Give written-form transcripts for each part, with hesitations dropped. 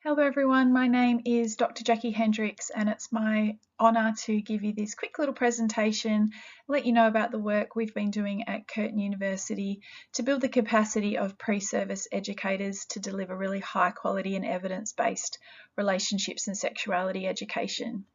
Hello everyone, my name is Dr. Jacqui Hendriks and it's my honour to give you this quick little presentation, let you know about the work we've been doing at Curtin University to build the capacity of pre-service educators to deliver really high quality and evidence-based relationships and sexuality education.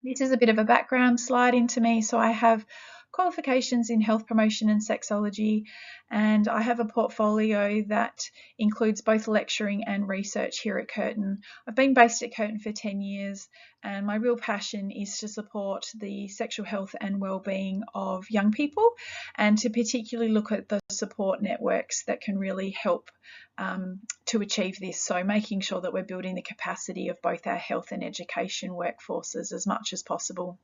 This is a bit of a background slide into me. So I have qualifications in health promotion and sexology, and I have a portfolio that includes both lecturing and research here at Curtin. I've been based at Curtin for 10 years, and my real passion is to support the sexual health and well-being of young people, and to particularly look at the support networks that can really help to achieve this. So making sure that we're building the capacity of both our health and education workforces as much as possible.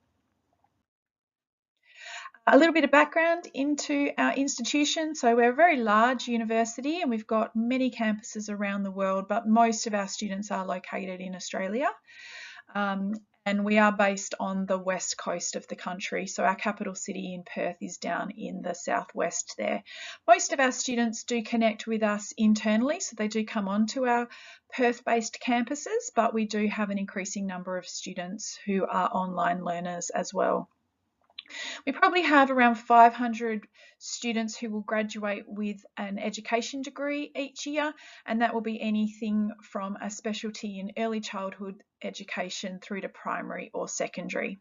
A little bit of background into our institution. So we're a very large university and we've got many campuses around the world, but most of our students are located in Australia. And we are based on the west coast of the country. So our capital city in Perth is down in the southwest there. Most of our students do connect with us internally, so they do come onto our Perth-based campuses, but we do have an increasing number of students who are online learners as well. We probably have around 500 students who will graduate with an education degree each year, and that will be anything from a specialty in early childhood education through to primary or secondary.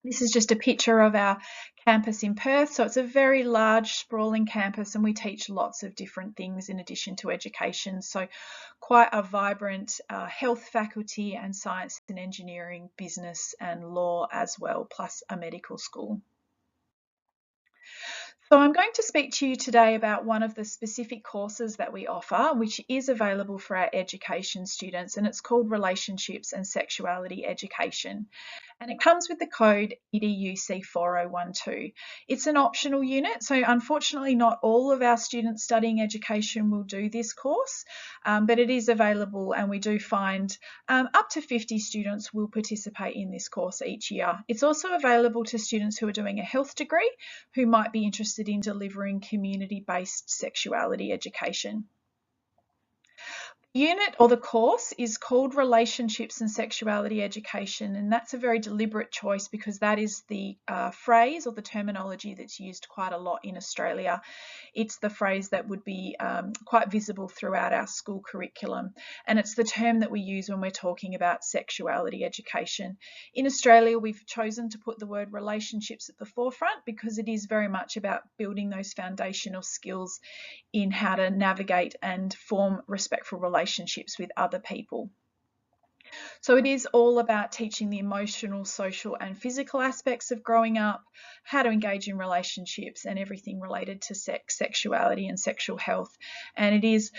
This is just a picture of our campus in Perth. So it's a very large, sprawling campus, and we teach lots of different things in addition to education. So quite a vibrant health faculty and science and engineering, business and law as well, plus a medical school. So I'm going to speak to you today about one of the specific courses that we offer, which is available for our education students, and it's called Relationships and Sexuality Education. And it comes with the code EDUC4012. It's an optional unit, so unfortunately not all of our students studying education will do this course, but it is available, and we do find up to 50 students will participate in this course each year. It's also available to students who are doing a health degree who might be interested in delivering community-based sexuality education. The unit or the course is called Relationships and Sexuality Education, and that's a very deliberate choice because that is the phrase or the terminology that's used quite a lot in Australia. It's the phrase that would be quite visible throughout our school curriculum, and it's the term that we use when we're talking about sexuality education. In Australia, we've chosen to put the word relationships at the forefront because it is very much about building those foundational skills in how to navigate and form respectful relationships with other people. So it is all about teaching the emotional, social and physical aspects of growing up, how to engage in relationships and everything related to sex, sexuality and sexual health. And it is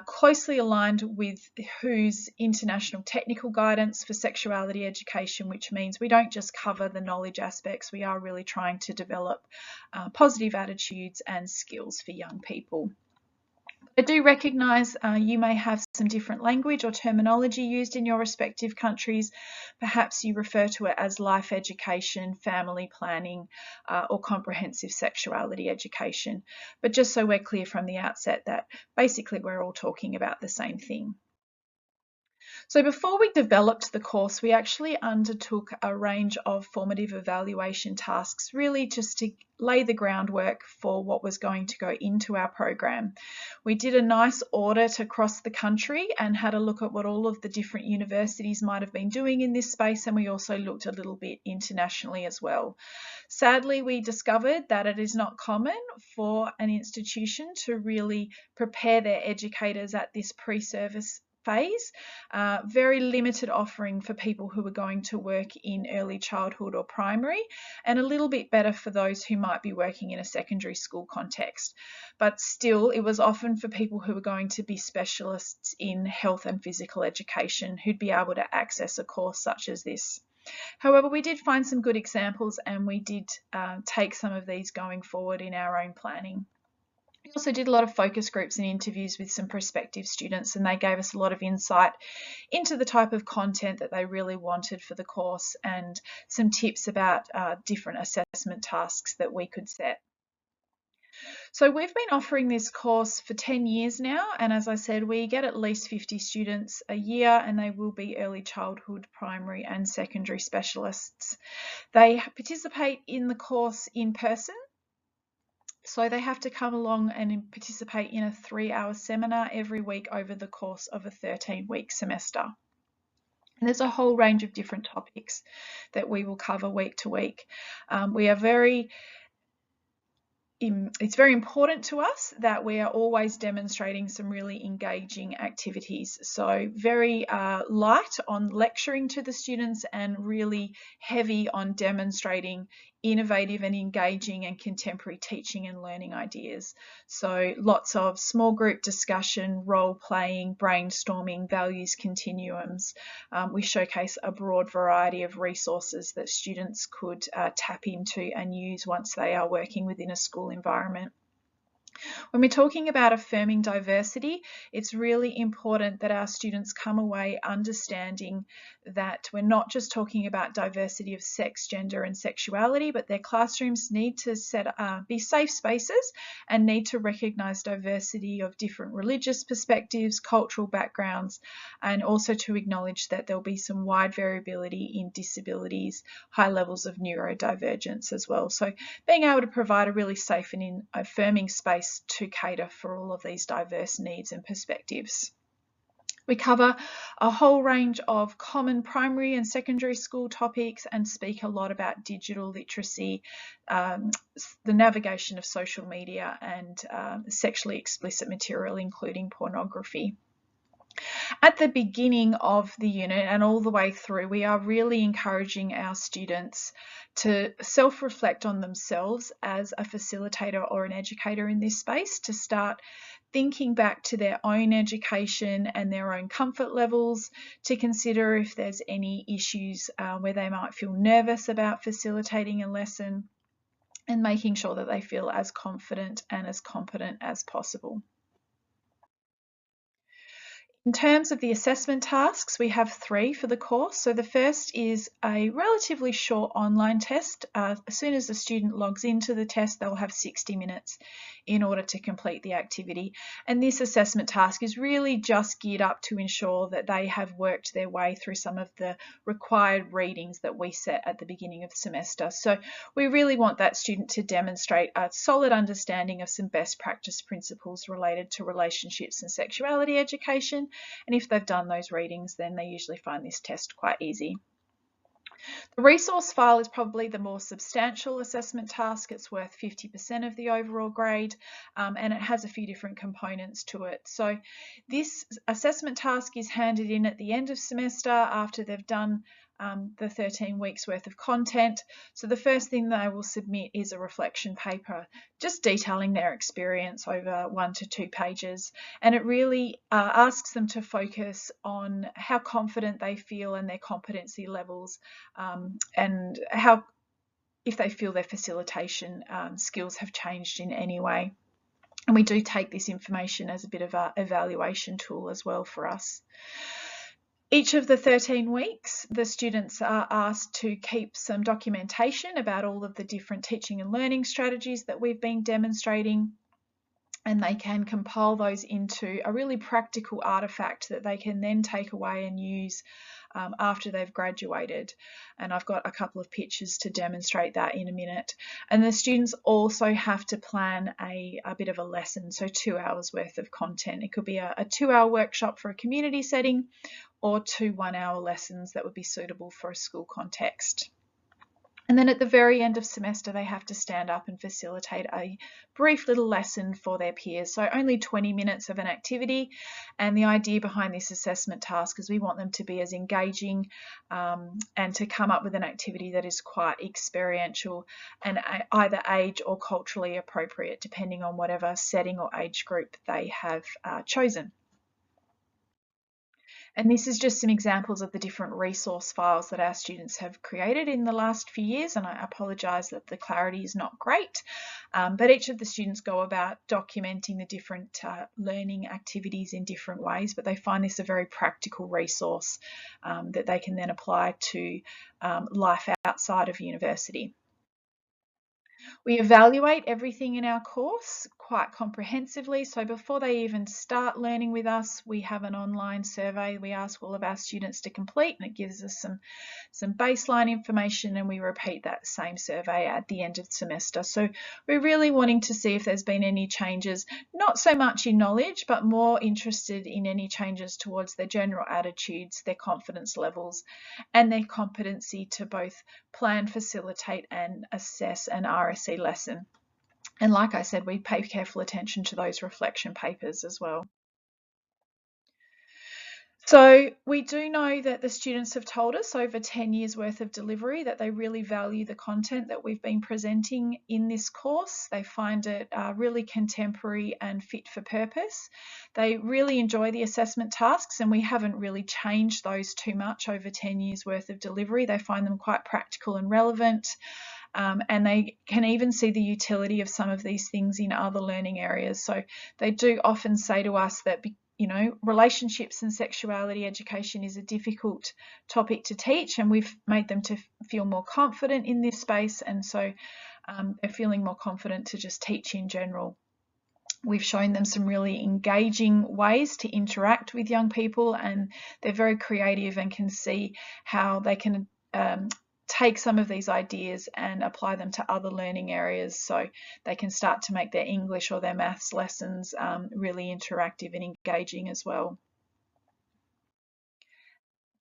closely aligned with WHO's International Technical Guidance for Sexuality Education, which means we don't just cover the knowledge aspects, we are really trying to develop positive attitudes and skills for young people. I do recognise you may have some different language or terminology used in your respective countries. Perhaps you refer to it as life education, family planning, or comprehensive sexuality education. But just so we're clear from the outset that basically we're all talking about the same thing. So before we developed the course, we actually undertook a range of formative evaluation tasks, really just to lay the groundwork for what was going to go into our program. We did a nice audit across the country and had a look at what all of the different universities might have been doing in this space, and we also looked a little bit internationally as well. Sadly, we discovered that it is not common for an institution to really prepare their educators at this pre-service phase. Very limited offering for people who are going to work in early childhood or primary, and a little bit better for those who might be working in a secondary school context. But still, it was often for people who were going to be specialists in health and physical education who'd be able to access a course such as this. However, we did find some good examples, and we did take some of these going forward in our own planning. We also did a lot of focus groups and interviews with some prospective students, and they gave us a lot of insight into the type of content that they really wanted for the course and some tips about different assessment tasks that we could set. So we've been offering this course for 10 years now, and as I said, we get at least 50 students a year, and they will be early childhood, primary and secondary specialists. They participate in the course in person, so they have to come along and participate in a 3-hour seminar every week over the course of a 13-week semester. And there's a whole range of different topics that we will cover week to week. It's very important to us that we are always demonstrating some really engaging activities. So very light on lecturing to the students and really heavy on demonstrating innovative and engaging and contemporary teaching and learning ideas. So lots of small group discussion, role playing, brainstorming, values continuums. We showcase a broad variety of resources that students could tap into and use once they are working within a school environment. When we're talking about affirming diversity, it's really important that our students come away understanding that we're not just talking about diversity of sex, gender and sexuality, but their classrooms need to be safe spaces and need to recognise diversity of different religious perspectives, cultural backgrounds, and also to acknowledge that there'll be some wide variability in disabilities, high levels of neurodivergence as well. So being able to provide a really safe and affirming space to cater for all of these diverse needs and perspectives. We cover a whole range of common primary and secondary school topics and speak a lot about digital literacy, the navigation of social media and sexually explicit material, including pornography. At the beginning of the unit and all the way through, we are really encouraging our students to self-reflect on themselves as a facilitator or an educator in this space, to start thinking back to their own education and their own comfort levels, to consider if there's any issues where they might feel nervous about facilitating a lesson, and making sure that they feel as confident and as competent as possible. In terms of the assessment tasks, we have 3 for the course. So the first is a relatively short online test. As soon as the student logs into the test, they'll have 60 minutes in order to complete the activity. And this assessment task is really just geared up to ensure that they have worked their way through some of the required readings that we set at the beginning of the semester. So we really want that student to demonstrate a solid understanding of some best practice principles related to relationships and sexuality education. And if they've done those readings, then they usually find this test quite easy. The resource file is probably the more substantial assessment task. It's worth 50% of the overall grade, and it has a few different components to it. So this assessment task is handed in at the end of semester after they've done the 13 weeks worth of content. So the first thing they will submit is a reflection paper, just detailing their experience over 1 to 2 pages. And it really asks them to focus on how confident they feel and their competency levels, and how, if they feel their facilitation skills have changed in any way. And we do take this information as a bit of an evaluation tool as well for us. Each of the 13 weeks, the students are asked to keep some documentation about all of the different teaching and learning strategies that we've been demonstrating, and they can compile those into a really practical artifact that they can then take away and use after they've graduated. And I've got a couple of pictures to demonstrate that in a minute. And the students also have to plan a bit of a lesson, so 2 hours worth of content. It could be a 2-hour workshop for a community setting, or 2 1-hour lessons that would be suitable for a school context. And then at the very end of semester, they have to stand up and facilitate a brief little lesson for their peers. So only 20 minutes of an activity. And the idea behind this assessment task is we want them to be as engaging and to come up with an activity that is quite experiential and either age or culturally appropriate, depending on whatever setting or age group they have chosen. And this is just some examples of the different resource files that our students have created in the last few years, and I apologise that the clarity is not great, but each of the students go about documenting the different learning activities in different ways, but they find this a very practical resource that they can then apply to life outside of university. We evaluate everything in our course quite comprehensively. So before they even start learning with us, we have an online survey we ask all of our students to complete, and it gives us some baseline information, and we repeat that same survey at the end of the semester. So we're really wanting to see if there's been any changes, not so much in knowledge, but more interested in any changes towards their general attitudes, their confidence levels, and their competency to both plan, facilitate, and assess an RSE lesson. And like I said, we pay careful attention to those reflection papers as well. So we do know that the students have told us over 10 years worth of delivery that they really value the content that we've been presenting in this course. They find it really contemporary and fit for purpose. They really enjoy the assessment tasks, and we haven't really changed those too much over 10 years worth of delivery. They find them quite practical and relevant. And they can even see the utility of some of these things in other learning areas. So they do often say to us that, relationships and sexuality education is a difficult topic to teach, and we've made them to feel more confident in this space, and so they're feeling more confident to just teach in general. We've shown them some really engaging ways to interact with young people, and they're very creative and can see how they can take some of these ideas and apply them to other learning areas, so they can start to make their English or their maths lessons really interactive and engaging as well.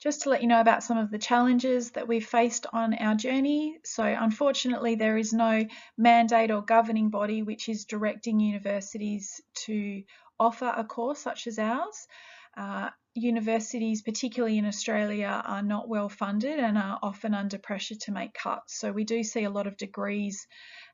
Just to let you know about some of the challenges that we've faced on our journey. So unfortunately, there is no mandate or governing body which is directing universities to offer a course such as ours. Universities, particularly in Australia, are not well funded and are often under pressure to make cuts. So we do see a lot of degrees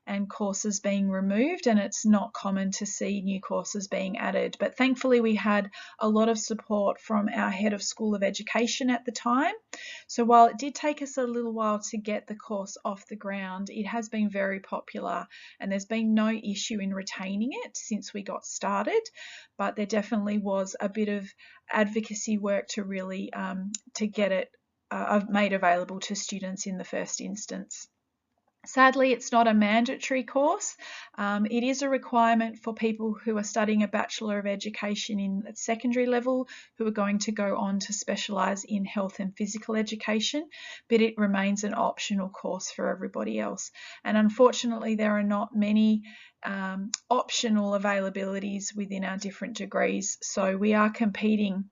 and courses being removed, and it's not common to see new courses being added. But thankfully we had a lot of support from our head of School of Education at the time. So while it did take us a little while to get the course off the ground, it has been very popular, and there's been no issue in retaining it since we got started. But there definitely was a bit of advocacy work to really to get it made available to students in the first instance. Sadly, it's not a mandatory course. It is a requirement for people who are studying a Bachelor of Education in secondary level, who are going to go on to specialise in health and physical education, but it remains an optional course for everybody else. And unfortunately, there are not many optional availabilities within our different degrees, so we are competing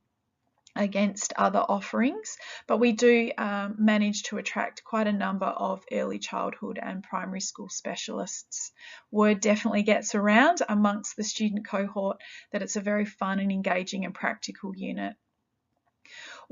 against other offerings, but we do manage to attract quite a number of early childhood and primary school specialists. Word definitely gets around amongst the student cohort that it's a very fun and engaging and practical unit.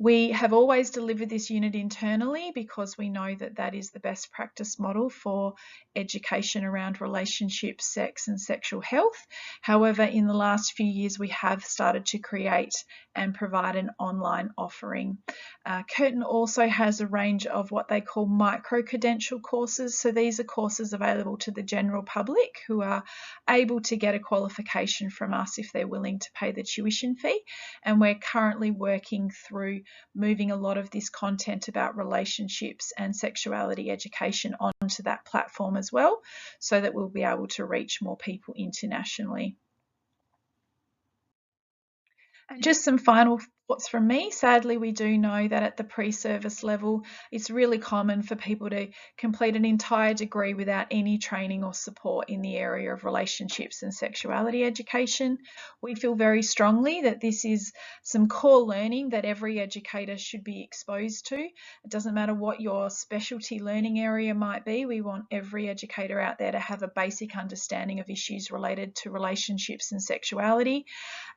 We have always delivered this unit internally because we know that that is the best practice model for education around relationships, sex and sexual health. However, in the last few years, we have started to create and provide an online offering. Curtin also has a range of what they call micro-credential courses. So these are courses available to the general public who are able to get a qualification from us if they're willing to pay the tuition fee. And we're currently working through moving a lot of this content about relationships and sexuality education onto that platform as well, so that we'll be able to reach more people internationally. And just some final thoughts from me. Sadly, we do know that at the pre-service level, it's really common for people to complete an entire degree without any training or support in the area of relationships and sexuality education. We feel very strongly that this is some core learning that every educator should be exposed to. It doesn't matter what your specialty learning area might be. We want every educator out there to have a basic understanding of issues related to relationships and sexuality.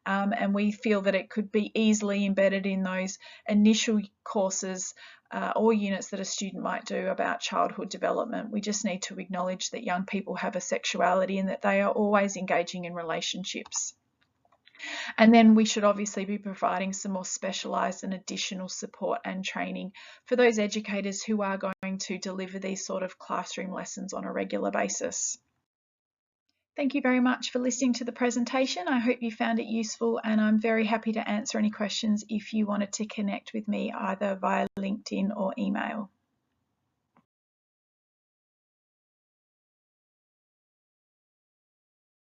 And we feel that it could be easily embedded in those initial courses or units that a student might do about childhood development. We just need to acknowledge that young people have a sexuality and that they are always engaging in relationships. And then we should obviously be providing some more specialised and additional support and training for those educators who are going to deliver these sort of classroom lessons on a regular basis. Thank you very much for listening to the presentation. I hope you found it useful, and I'm very happy to answer any questions if you wanted to connect with me either via LinkedIn or email.